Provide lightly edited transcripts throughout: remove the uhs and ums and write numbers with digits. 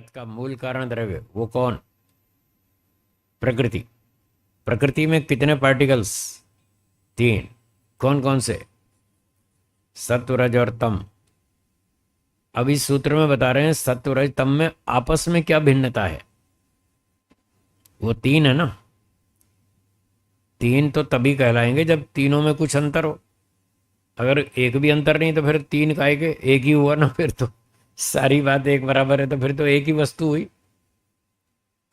जगत का मूल कारण द्रव्य वो कौन? प्रकृति। प्रकृति में कितने पार्टिकल्स? 3। कौन कौन से? सत्व, रज और तम। अब इस सूत्र में बता रहे हैं सत्व, रज, तम में आपस में क्या भिन्नता है। वो 3 है ना। 3 तो तभी कहलाएंगे जब तीनों में कुछ अंतर हो। अगर एक भी अंतर नहीं तो फिर 3 काहे के? एक ही हुआ ना, फिर तो सारी बात एक बराबर है, तो फिर तो एक ही वस्तु हुई।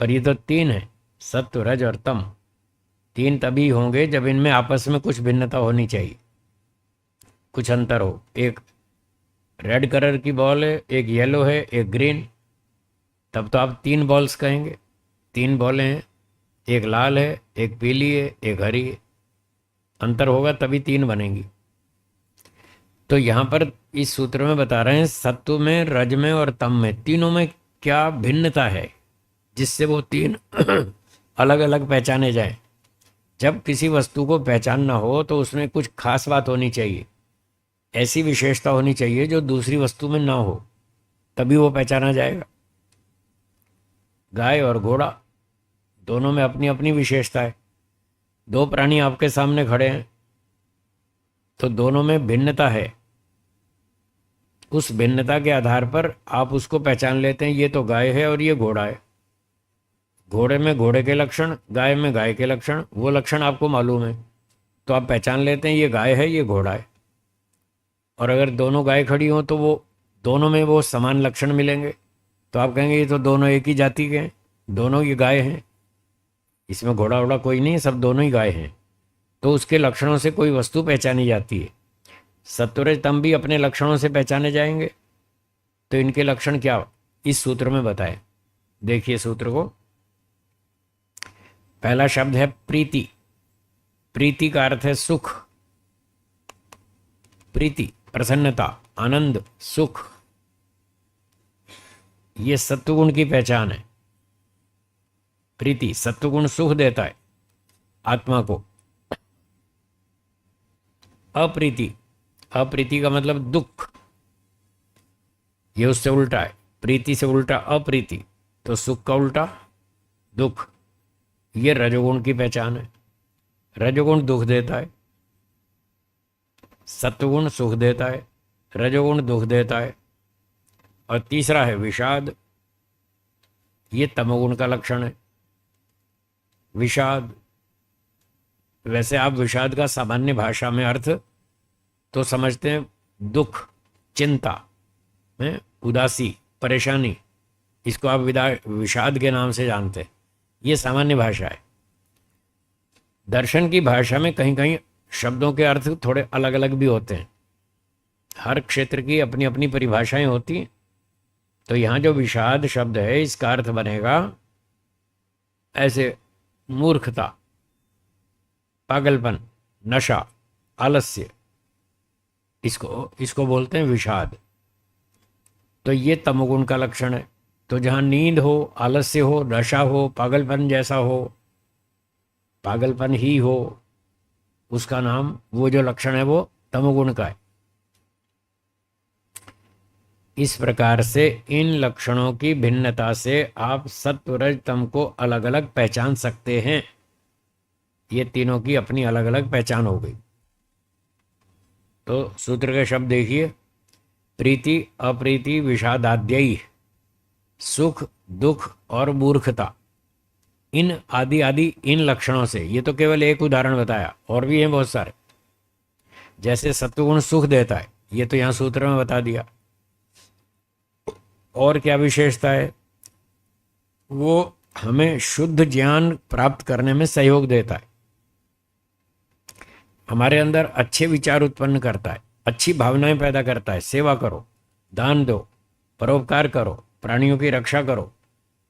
पर ये तो 3 है, सत्व, रज और तम। 3 तभी होंगे जब इनमें आपस में कुछ भिन्नता होनी चाहिए, कुछ अंतर हो। एक रेड कलर की बॉल है, एक येलो है, एक ग्रीन, तब तो आप 3 बॉल्स कहेंगे। 3 बॉलें हैं, एक लाल है, एक पीली है, एक हरी है। अंतर होगा तभी 3 बनेंगी। तो यहाँ पर इस सूत्र में बता रहे हैं सत्व में, रज में और तम में, तीनों में क्या भिन्नता है जिससे वो 3 अलग अलग पहचाने जाए। जब किसी वस्तु को पहचानना हो तो उसमें कुछ खास बात होनी चाहिए, ऐसी विशेषता होनी चाहिए जो दूसरी वस्तु में ना हो, तभी वो पहचाना जाएगा। गाय और घोड़ा दोनों में अपनी अपनी विशेषता है। 2 प्राणी आपके सामने खड़े हैं तो दोनों में भिन्नता है। उस भिन्नता के आधार पर आप उसको पहचान लेते हैं, ये तो गाय है और ये घोड़ा है। घोड़े में घोड़े के लक्षण, गाय में गाय के लक्षण, वो लक्षण आपको मालूम है तो आप पहचान लेते हैं ये गाय है, ये घोड़ा है। और अगर दोनों गाय खड़ी हों तो वो दोनों में वो समान लक्षण मिलेंगे तो आप कहेंगे ये तो दोनों एक ही जाति के हैं, दोनों ये गाय हैं, इसमें घोड़ा वोड़ा कोई नहीं, सब दोनों ही गाय हैं। तो उसके लक्षणों से कोई वस्तु पहचानी जाती है। सत्वरज तम भी अपने लक्षणों से पहचाने जाएंगे। तो इनके लक्षण क्या इस सूत्र में बताए, देखिए सूत्र को। पहला शब्द है प्रीति। प्रीति का अर्थ है सुख। प्रीति, प्रसन्नता, आनंद, सुख, ये सत्वगुण की पहचान है। प्रीति, सत्वगुण सुख देता है आत्मा को। अप्रीति, अप्रीति का मतलब दुख, ये उससे उल्टा है। प्रीति से उल्टा अप्रीति, तो सुख का उल्टा दुख। ये रजोगुण की पहचान है। रजोगुण दुख देता है, सत्वगुण सुख देता है, रजोगुण दुख देता है। और तीसरा है विषाद, ये तमोगुण का लक्षण है। विषाद, वैसे आप विषाद का सामान्य भाषा में अर्थ तो समझते हैं दुख, चिंता, उदासी, परेशानी, इसको आप विषाद के नाम से जानते हैं। ये सामान्य भाषा है। दर्शन की भाषा में कहीं कहीं शब्दों के अर्थ थोड़े अलग अलग भी होते हैं। हर क्षेत्र की अपनी अपनी परिभाषाएं होती हैं। तो यहाँ जो विषाद शब्द है इसका अर्थ बनेगा ऐसे मूर्खता, पागलपन, नशा, आलस्य, इसको बोलते हैं विषाद। तो ये तमोगुण का लक्षण है। तो जहाँ नींद हो, आलस्य हो, नशा हो, पागलपन जैसा हो, पागलपन ही हो, उसका नाम, वो जो लक्षण है वो तमोगुण का है। इस प्रकार से इन लक्षणों की भिन्नता से आप सत्व, रज, तम को अलग अलग पहचान सकते हैं। ये तीनों की अपनी अलग अलग पहचान हो गई। तो सूत्र के शब्द देखिए। प्रीति, अप्रीति, विषादाद्ययी, सुख, दुख और मूर्खता, इन आदि आदि इन लक्षणों से, ये तो केवल एक उदाहरण बताया, और भी हैं बहुत सारे। जैसे सत्वगुण सुख देता है, ये तो यहाँ सूत्र में बता दिया। और क्या विशेषता है? वो हमें शुद्ध ज्ञान प्राप्त करने में सहयोग देता है, हमारे अंदर अच्छे विचार उत्पन्न करता है, अच्छी भावनाएं पैदा करता है। सेवा करो, दान दो, परोपकार करो, प्राणियों की रक्षा करो,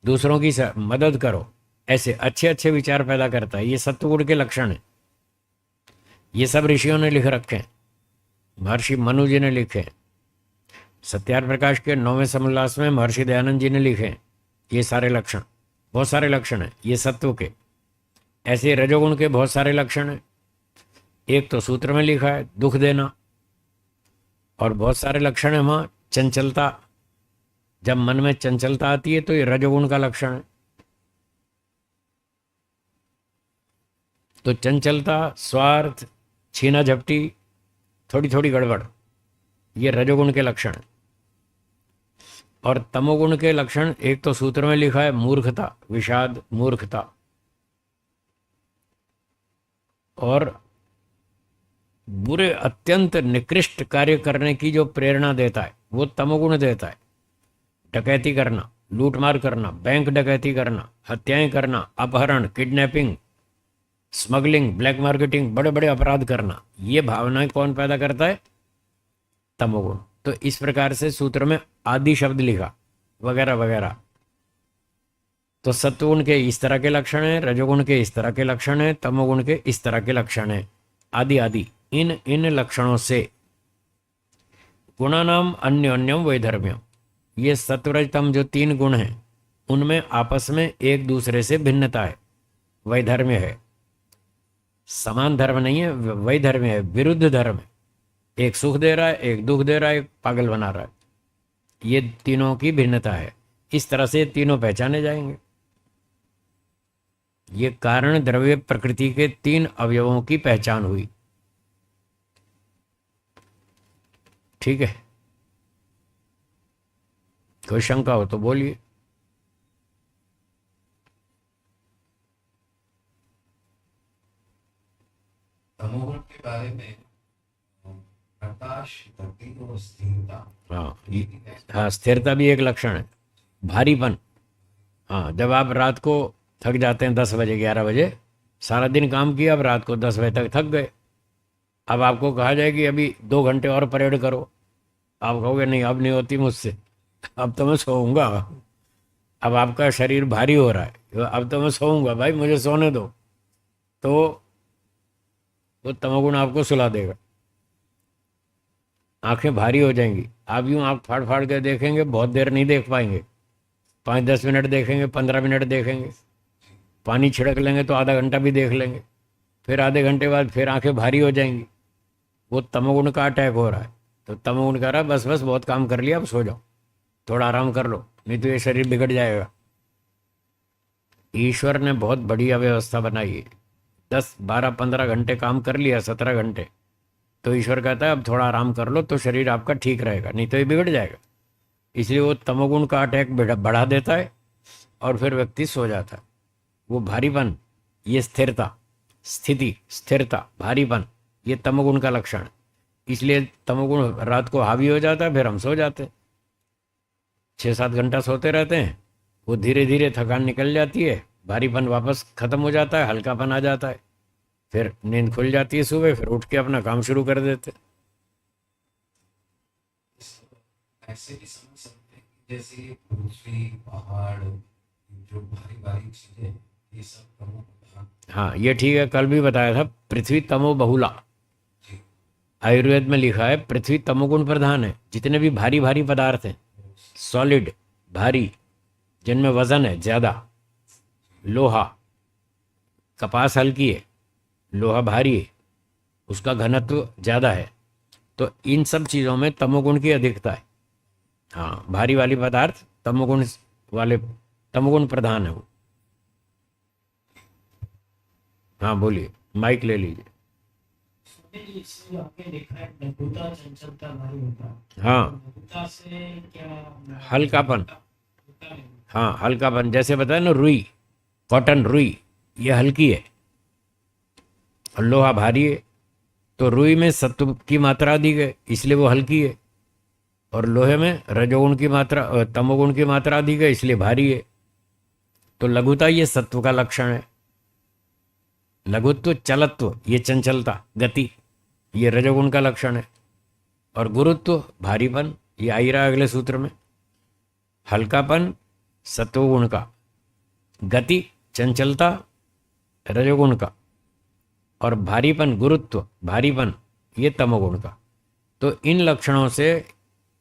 दूसरों की मदद करो, ऐसे अच्छे अच्छे विचार पैदा करता है। ये सत्वगुण के लक्षण हैं। ये सब ऋषियों ने लिख रखे हैं, महर्षि मनु जी ने लिखे हैं, सत्यार्थ प्रकाश के 9वें समोल्लास में महर्षि दयानंद जी ने लिखे हैं। ये सारे लक्षण, बहुत सारे लक्षण हैं ये सत्व के। ऐसे रजोगुण के बहुत सारे लक्षण हैं। एक तो सूत्र में लिखा है दुख देना, और बहुत सारे लक्षण है वहाँ, चंचलता, जब मन में चंचलता आती है तो ये रजोगुण का लक्षण है। तो चंचलता, स्वार्थ, छीना झपटी, थोड़ी थोड़ी गड़बड़, ये रजोगुण के लक्षण हैं। और तमोगुण के लक्षण एक तो सूत्र में लिखा है मूर्खता, विषाद, मूर्खता, और बुरे अत्यंत निकृष्ट कार्य करने की जो प्रेरणा देता है वो तमोगुण देता है। डकैती करना, लूटमार करना, बैंक डकैती करना, हत्याएं करना, अपहरण, किडनैपिंग, स्मगलिंग, ब्लैक मार्केटिंग, बड़े बड़े अपराध करना, ये भावनाएं कौन पैदा करता है? तमोगुण। तो इस प्रकार से सूत्र में आदि शब्द लिखा, वगैरह वगैरह। तो सत्वगुण के इस तरह के लक्षण हैं, रजोगुण के इस तरह के लक्षण हैं, तमोगुण के इस तरह के लक्षण हैं, आदि आदि। इन लक्षणों से गुणानाम अन्योन्यम वैधर्म्यम, ये सत्वरजतम जो तीन गुण हैं उनमें आपस में एक दूसरे से भिन्नता है, वैधर्म्य है। समान धर्म नहीं है, वैधर्म्य है, विरुद्ध धर्म है। एक सुख दे रहा है, एक दुख दे रहा है, एक पागल बना रहा है। ये तीनों की भिन्नता है। इस तरह से तीनों पहचाने जाएंगे। ये कारण द्रव्य प्रकृति के तीन अवयवों की पहचान हुई। ठीक है, कोई शंका हो तो बोलिए। तमोगुण के बारे में प्रकाश, गति और स्थिरता। हाँ, स्थिरता भी एक लक्षण है, भारीपन। हाँ, जब आप रात को थक जाते हैं 10 बजे 11 बजे, सारा दिन काम किया, अब रात को 10 बजे तक थक गए, अब आपको कहा जाए कि अभी 2 घंटे और परेड करो, आप कहोगे नहीं अब नहीं होती मुझसे, अब तो मैं सोऊंगा। अब आपका शरीर भारी हो रहा है, अब तो मैं सोऊंगा भाई, मुझे सोने दो। तो वो तमोगुण आपको सुला देगा, आंखें भारी हो जाएंगी। आप यूं आँख फाड़ फाड़ के देखेंगे, बहुत देर नहीं देख पाएंगे, 5-10 मिनट देखेंगे, 15 मिनट देखेंगे, पानी छिड़क लेंगे तो आधा घंटा भी देख लेंगे, फिर आधे घंटे बाद फिर आंखें भारी हो जाएंगी। वो तमोगुण का अटैक हो रहा है। तो तमोगुण कह रहा है बस बस बहुत काम कर लिया, अब सो जाओ, थोड़ा आराम कर लो, नहीं तो ये शरीर बिगड़ जाएगा। ईश्वर ने बहुत बढ़िया व्यवस्था बनाई है। 10, 12, 15 घंटे काम कर लिया, 17 घंटे, तो ईश्वर कहता है अब थोड़ा आराम कर लो तो शरीर आपका ठीक रहेगा, नहीं तो ये बिगड़ जाएगा। इसलिए वो तमोगुण का अटैक बढ़ा देता है और फिर व्यक्ति सो जाता है। वो भारीपन, ये स्थिरता, स्थिति, स्थिरता, भारीपन, ये तमोगुण का लक्षण है। इसलिए तमोगुण रात को हावी हो जाता है, फिर हम सो जाते हैं, 6-7 घंटा सोते रहते हैं। वो धीरे धीरे थकान निकल जाती है, भारीपन वापस खत्म हो जाता है, हल्कापन आ जाता है, फिर नींद खुल जाती है सुबह, फिर उठ के अपना काम शुरू कर देते। ऐसे भी समझ सकते हैं कि जैसे पृथ्वी, पहाड़, जो भारी भारी चीजें, ये सब तमो प्रधान। हाँ, ये ठीक है, कल भी बताया था, पृथ्वी तमो बहुला। आयुर्वेद में लिखा है पृथ्वी तमोगुण प्रधान है। जितने भी भारी भारी पदार्थ हैं, सॉलिड, भारी, जिनमें वजन है ज़्यादा, लोहा, कपास हल्की है, लोहा भारी है, उसका घनत्व ज़्यादा है, तो इन सब चीज़ों में तमोगुण की अधिकता है। हाँ, भारी वाली पदार्थ तमोगुण वाले, तमोगुण प्रधान है वो। हाँ बोलिए, माइक ले लीजिए। इसलिए आपने देखा है लघुता, चंचलता भारी होता है। हाँ, लघुता से क्या? हल्कापन। होता है। हाँ, हल्कापन, जैसे बताया ना, रुई, कॉटन, रुई, ये हल्की है और लोहा भारी है। तो रुई में सत्व की मात्रा दी गई, इसलिए वो हल्की है, और लोहे में रजोगुण की मात्रा, तमोगुण की मात्रा दी गई, इसलिए भारी है। तो लघुता ये सत्व का लक्षण है। लघुत्व, चलत्व, ये चंचलता, गति, ये रजोगुण का लक्षण है। और गुरुत्व, भारीपन, ये आ ही रहा है अगले सूत्र में। हल्कापन सत्वगुण का, गति, चंचलता, रजोगुण का, और भारीपन, गुरुत्व, भारीपन, ये तमोगुण का। तो इन लक्षणों से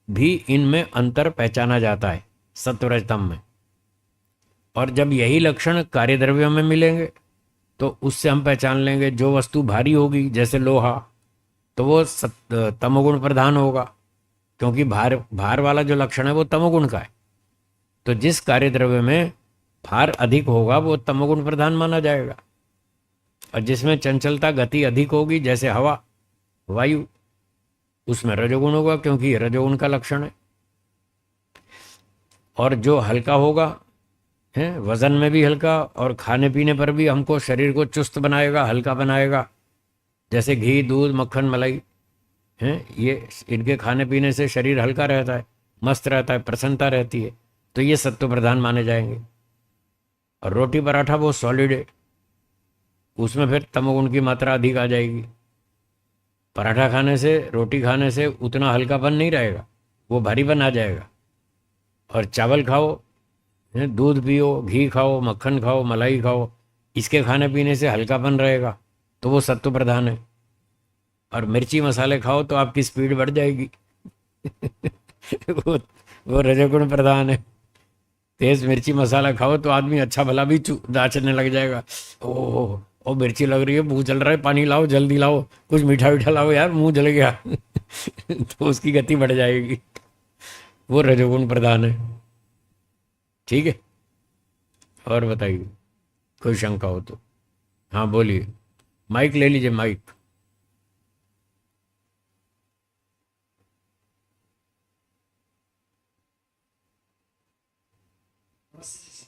भी इनमें अंतर पहचाना जाता है सत्वरजतम में। और जब यही लक्षण कार्यद्रव्यों में मिलेंगे तो उससे हम पहचान लेंगे, जो वस्तु भारी होगी जैसे लोहा, तो वो तमोगुण प्रधान होगा, क्योंकि भार वाला जो लक्षण है वो तमोगुण का है। तो जिस कार्य द्रव्य में भार अधिक होगा वो तमोगुण प्रधान माना जाएगा, और जिसमें चंचलता गति अधिक होगी जैसे हवा वायु, उसमें रजोगुण होगा, क्योंकि ये रजोगुण का लक्षण है। और जो हल्का होगा है, वजन में भी हल्का, और खाने पीने पर भी हमको शरीर को चुस्त बनाएगा, हल्का बनाएगा, जैसे घी दूध मक्खन मलाई है, ये इनके खाने पीने से शरीर हल्का रहता है, मस्त रहता है, प्रसन्नता रहती है, तो ये सत्व प्रधान माने जाएंगे। और रोटी पराठा वो सॉलिड है, उसमें फिर तमोगुण की मात्रा अधिक आ जाएगी। पराठा खाने से रोटी खाने से उतना हल्कापन नहीं रहेगा, वो भारीपन आ जाएगा। और चावल खाओ, दूध पियो, घी खाओ, मक्खन खाओ, मलाई खाओ, इसके खाने पीने से हल्कापन रहेगा, तो वो सत्व प्रधान है। और मिर्ची मसाले खाओ तो आपकी स्पीड बढ़ जाएगी वो रजोगुण प्रधान है। तेज मिर्ची मसाला खाओ तो आदमी अच्छा भला भी नाचने लग जाएगा, ओह ओ मिर्ची लग रही है, मुंह जल रहा है, पानी लाओ जल्दी लाओ, कुछ मीठा मीठा लाओ यार, मुंह जल गया तो उसकी गति बढ़ जाएगी, वो रजोगुण प्रधान है। ठीक है, और बताइए कोई शंका हो तो। हाँ बोलिए, माइक ले लीजिए, माइक।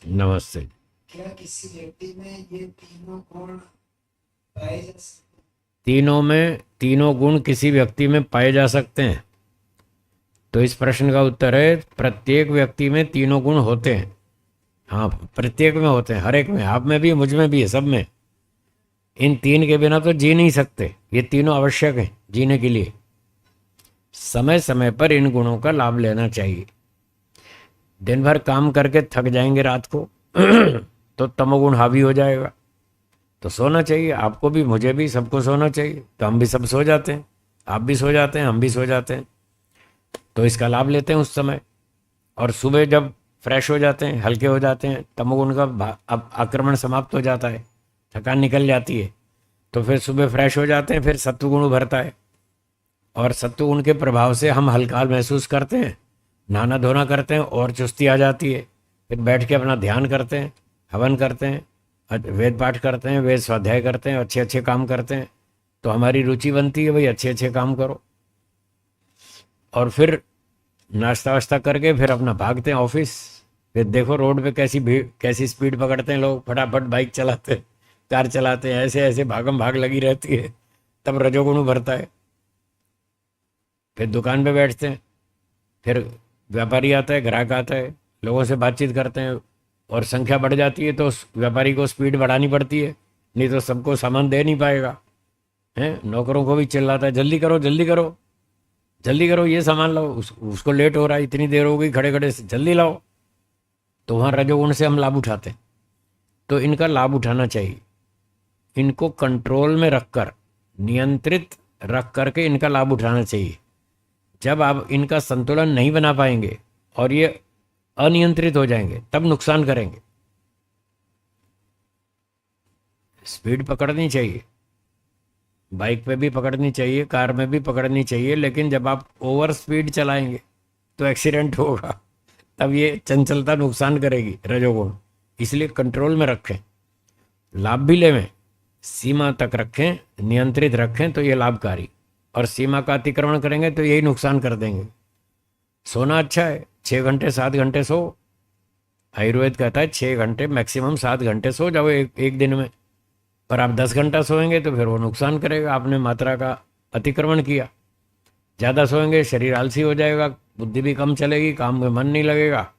नमस्ते। क्या किसी व्यक्ति में ये तीनों गुण पाए जा सकते हैं? तीनों में तीनों गुण किसी व्यक्ति में पाए जा सकते हैं? तो इस प्रश्न का उत्तर है प्रत्येक व्यक्ति में तीनों गुण होते हैं। हाँ, प्रत्येक में होते हैं, हर एक में, आप में भी, मुझ में भी है, सब में। इन तीन के बिना तो जी नहीं सकते, ये तीनों आवश्यक हैं जीने के लिए। समय समय पर इन गुणों का लाभ लेना चाहिए। दिन भर काम करके थक जाएंगे रात को तो तमोगुण हावी हो जाएगा, तो सोना चाहिए, आपको भी, मुझे भी, सबको सोना चाहिए। तो हम भी सब सो जाते हैं, आप भी सो जाते हैं, हम भी सो जाते हैं, तो इसका लाभ लेते हैं उस समय। और सुबह जब फ्रेश हो जाते हैं, हल्के हो जाते हैं, तमोगुण का अब आक्रमण समाप्त हो जाता है, थकान निकल जाती है, तो फिर सुबह फ्रेश हो जाते हैं, फिर सत्वगुण उभरता है, और सत्वगुण के प्रभाव से हम हल्का महसूस करते हैं, नहाना धोना करते हैं और चुस्ती आ जाती है। फिर बैठ के अपना ध्यान करते हैं, हवन करते हैं, वेद पाठ करते हैं, वेद स्वाध्याय करते हैं, अच्छे अच्छे काम करते हैं, तो हमारी रुचि बनती है भाई अच्छे अच्छे काम करो। और फिर नाश्ता वाश्ता करके फिर अपना भागते हैं ऑफिस। फिर देखो रोड पे कैसी स्पीड पकड़ते हैं लोग, फटाफट बाइक चलाते हैं, कार चलाते हैं, ऐसे ऐसे भागम भाग लगी रहती है, तब रजोगुण उभरता है। फिर दुकान पे बैठते हैं, फिर व्यापारी आता है, ग्राहक आता है, लोगों से बातचीत करते हैं, और संख्या बढ़ जाती है तो उस व्यापारी को स्पीड बढ़ानी पड़ती है, नहीं तो सबको सामान दे नहीं पाएगा। हैं, नौकरों को भी चिल्लाता है जल्दी करो जल्दी करो जल्दी करो, ये सामान लाओ, उसको लेट हो रहा है, इतनी देर हो गई खड़े खड़े से, जल्दी लाओ। तो वहाँ रजोगुण से हम लाभ उठाते हैं, तो इनका लाभ उठाना चाहिए। इनको कंट्रोल में रखकर, नियंत्रित रख करके इनका लाभ उठाना चाहिए। जब आप इनका संतुलन नहीं बना पाएंगे और ये अनियंत्रित हो जाएंगे, तब नुकसान करेंगे। स्पीड पकड़नी चाहिए, बाइक पे भी पकड़नी चाहिए, कार में भी पकड़नी चाहिए, लेकिन जब आप ओवर स्पीड चलाएंगे तो एक्सीडेंट होगा, तब ये चंचलता नुकसान करेगी रजोगुण। इसलिए कंट्रोल में रखें, लाभ भी लें, सीमा तक रखें, नियंत्रित रखें, तो ये लाभकारी। और सीमा का अतिक्रमण करेंगे तो यही नुकसान कर देंगे। सोना अच्छा है, 6 घंटे 7 घंटे सो, आयुर्वेद कहता है 6 घंटे मैक्सिमम 7 घंटे सो जाओ एक दिन में। पर आप 10 घंटा सोएंगे तो फिर वो नुकसान करेगा, आपने मात्रा का अतिक्रमण किया। ज़्यादा सोएंगे शरीर आलसी हो जाएगा, बुद्धि भी कम चलेगी, काम में मन नहीं लगेगा,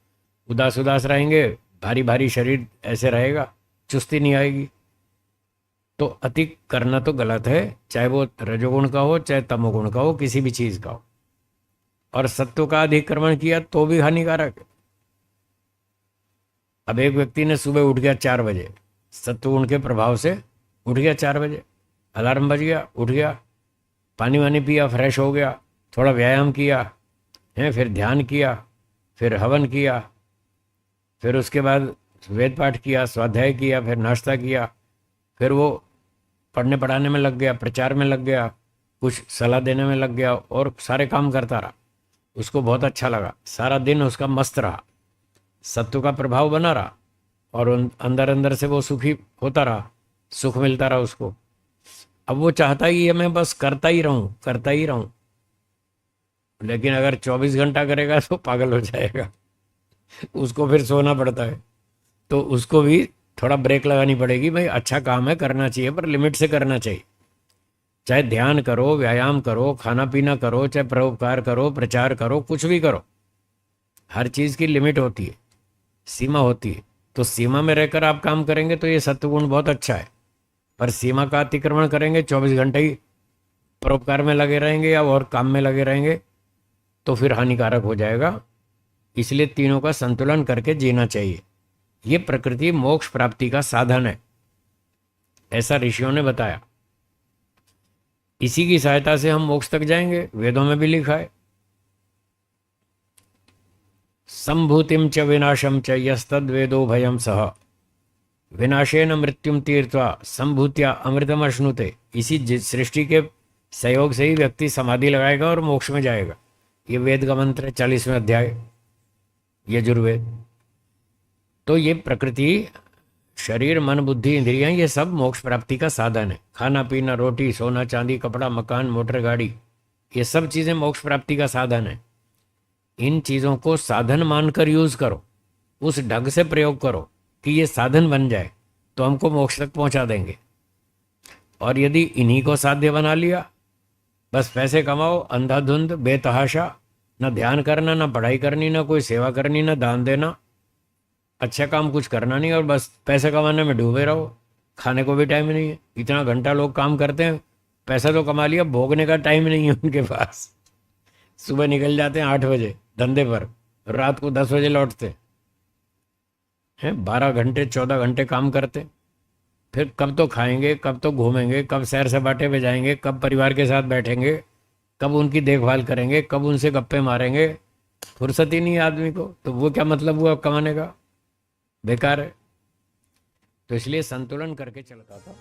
उदास उदास रहेंगे, भारी भारी शरीर ऐसे रहेगा, चुस्ती नहीं आएगी। तो अति करना तो गलत है, चाहे वो रजोगुण का हो चाहे तमोगुण का हो, किसी भी चीज़ का हो। और सत्व का अधिक्रमण किया तो भी हानिकारक है। अब एक व्यक्ति ने सुबह उठ गया 4 बजे, सत्वगुण के प्रभाव से उठ गया 4 बजे, अलार्म बज गया, उठ गया, पानी वानी पिया, फ्रेश हो गया, थोड़ा व्यायाम किया है, फिर ध्यान किया, फिर हवन किया, फिर उसके बाद वेद पाठ किया, स्वाध्याय किया, फिर नाश्ता किया, फिर वो पढ़ने पढ़ाने में लग गया, प्रचार में लग गया, कुछ सलाह देने में लग गया, और सारे काम करता रहा। उसको बहुत अच्छा लगा, सारा दिन उसका मस्त रहा, सत्व का प्रभाव बना रहा और अंदर अंदर से वो सुखी होता रहा, सुख मिलता रहा उसको। अब वो चाहता ही है मैं बस करता ही रहूं, करता ही रहूं। लेकिन अगर 24 घंटा करेगा तो पागल हो जाएगा, उसको फिर सोना पड़ता है। तो उसको भी थोड़ा ब्रेक लगानी पड़ेगी। भाई अच्छा काम है, करना चाहिए, पर लिमिट से करना चाहिए। चाहे ध्यान करो, व्यायाम करो, खाना पीना करो, चाहे परोपकार करो, प्रचार करो, कुछ भी करो, हर चीज की लिमिट होती है, सीमा होती है। तो सीमा में रहकर आप काम करेंगे तो ये सत्वगुण बहुत अच्छा है। पर सीमा का अतिक्रमण करेंगे, 24 घंटे ही परोपकार में लगे रहेंगे या और काम में लगे रहेंगे, तो फिर हानिकारक हो जाएगा। इसलिए तीनों का संतुलन करके जीना चाहिए। ये प्रकृति मोक्ष प्राप्ति का साधन है, ऐसा ऋषियों ने बताया। इसी की सहायता से हम मोक्ष तक जाएंगे, वेदों में भी लिखा है। संभूतिम च विनाशम च यस्तद वेदो भयम सह विनाशेन मृत्युम तीर्थवा संभूत्या अमृतम अश्नुते। इसी सृष्टि के सहयोग से ही व्यक्ति समाधि लगाएगा और मोक्ष में जाएगा। ये वेद का मंत्र है, 40वें अध्याय यजुर्वेद। तो ये प्रकृति, शरीर, मन, बुद्धि, इंद्रियां, ये सब मोक्ष प्राप्ति का साधन है। खाना पीना, रोटी, सोना, चांदी, कपड़ा, मकान, मोटर गाड़ी, ये सब चीजें मोक्ष प्राप्ति का साधन है। इन चीजों को साधन मानकर यूज करो, उस ढंग से प्रयोग करो कि ये साधन बन जाए, तो हमको मोक्ष तक पहुंचा देंगे। और यदि इन्हीं को साध्य बना लिया, बस पैसे कमाओ अंधाधुंध बेतहाशा, न ध्यान करना, न पढ़ाई करनी, न कोई सेवा करनी, न दान देना, अच्छा काम कुछ करना नहीं, और बस पैसे कमाने में डूबे रहो, खाने को भी टाइम नहीं है। इतना घंटा लोग काम करते हैं, पैसा तो कमा लिया, भोगने का टाइम नहीं है उनके पास। सुबह निकल जाते हैं 8 बजे धंधे पर, रात को 10 बजे लौटते हैं। 12 घंटे 14 घंटे काम करते, फिर कब तो खाएंगे, कब तो घूमेंगे, कब सैर सपाटे पे जाएंगे, कब परिवार के साथ बैठेंगे, कब उनकी देखभाल करेंगे, कब उनसे गप्पे मारेंगे। फुर्सत ही नहीं है आदमी को, तो वो क्या मतलब हुआ कमाने का, बेकार है। तो इसलिए संतुलन करके चलता था।